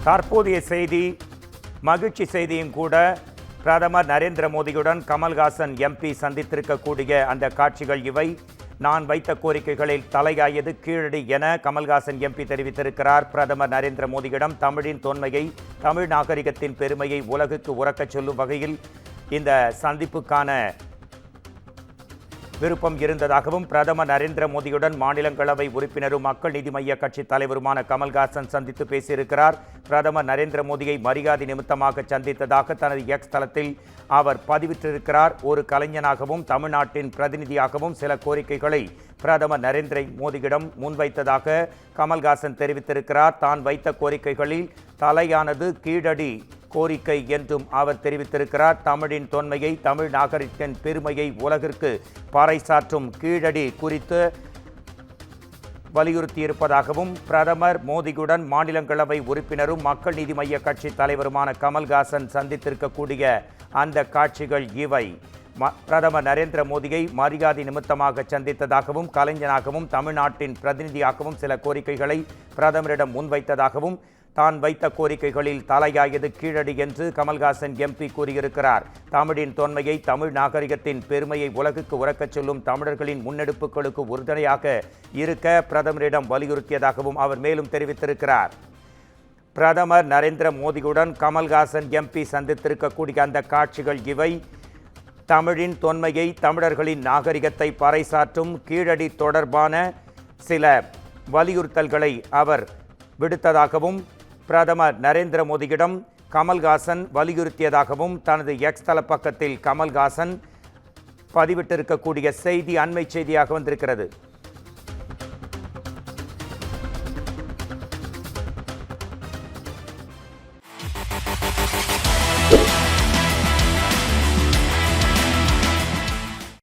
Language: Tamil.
தற்போதைய செய்தி மகிழ்ச்சி செய்தியும் கூட. பிரதமர் நரேந்திர மோடியுடன் கமல்ஹாசன் எம்பி சந்தித்திருக்கக்கூடிய அந்த காட்சிகள் இவை. நான் வைத்த கோரிக்கைகளில் தலையாயது கீழடி என கமல்ஹாசன் எம்பி தெரிவித்திருக்கிறார். பிரதமர் நரேந்திர மோடியிடம் தமிழின் தொன்மையை, தமிழ் நாகரிகத்தின் பெருமையை உலகுக்கு உறக்கச் சொல்லும் வகையில் இந்த சந்திப்புக்கான விருப்பம் இருந்ததாகவும், பிரதமர் நரேந்திர மோடியுடன் மாநிலங்களவை உறுப்பினரும் மக்கள் நீதி மய்ய கட்சி தலைவருமான கமல்ஹாசன் சந்தித்து பேசியிருக்கிறார். பிரதமர் நரேந்திர மோடியை மரியாதை நிமித்தமாக சந்தித்ததாக தனது எக்ஸ் தளத்தில் அவர் பதிவிட்டிருக்கிறார். ஒரு கலைஞனாகவும் தமிழ்நாட்டின் பிரதிநிதியாகவும் சில கோரிக்கைகளை பிரதமர் நரேந்திர மோடியிடம் முன்வைத்ததாக கமல்ஹாசன் தெரிவித்திருக்கிறார். தான் வைத்த கோரிக்கைகளில் தலையானது கீழடி கோரிக்கை என்றும் அவர் தெரிவித்திருக்கிறார். தமிழின் தொன்மையை, தமிழ் நாகரிகத்தின் பெருமையை உலகிற்கு பறைசாற்றும் கீழடி குறித்து வலியுறுத்தியிருப்பதாகவும், பிரதமர் மோடியுடன் மாநிலங்களவை உறுப்பினரும் மக்கள் நீதி மய்ய கட்சி தலைவருமான கமல்ஹாசன் சந்தித்திருக்கக்கூடிய அந்த காட்சிகள் இவை. பிரதமர் நரேந்திர மோடியை மரியாதை நிமித்தமாக சந்தித்ததாகவும், கலைஞனாகவும் தமிழ்நாட்டின் பிரதிநிதியாகவும் சில கோரிக்கைகளை பிரதமரிடம் முன்வைத்ததாகவும், தான் வைத்த கோரிக்கைகளில் தலையாயது கீழடி என்று கமல்ஹாசன் எம்பி கூறியிருக்கிறார். தமிழின் தொன்மையை, தமிழ் நாகரிகத்தின் பெருமையை உலகுக்கு உறக்கச் சொல்லும் தமிழர்களின் முன்னெடுப்புகளுக்கு உறுதுணையாக இருக்க பிரதமரிடம் வலியுறுத்தியதாகவும் அவர் மேலும் தெரிவித்திருக்கிறார். பிரதமர் நரேந்திர மோடியுடன் கமல்ஹாசன் எம்பி சந்தித்திருக்கக்கூடிய அந்த காட்சிகள் இவை. தமிழின் தொன்மையை, தமிழர்களின் நாகரிகத்தை பறைசாற்றும் கீழடி தொடர்பான சில வலியுறுத்தல்களை அவர் விடுத்ததாகவும், பிரதமர் நரேந்திர மோடியிடம் கமல்ஹாசன் வலியுறுத்தியதாகவும் தனது எக்ஸ் தள பக்கத்தில் கமல்ஹாசன் பதிவிட்டிருக்கக்கூடிய செய்தி அண்மை செய்தியாக வந்திருக்கிறது.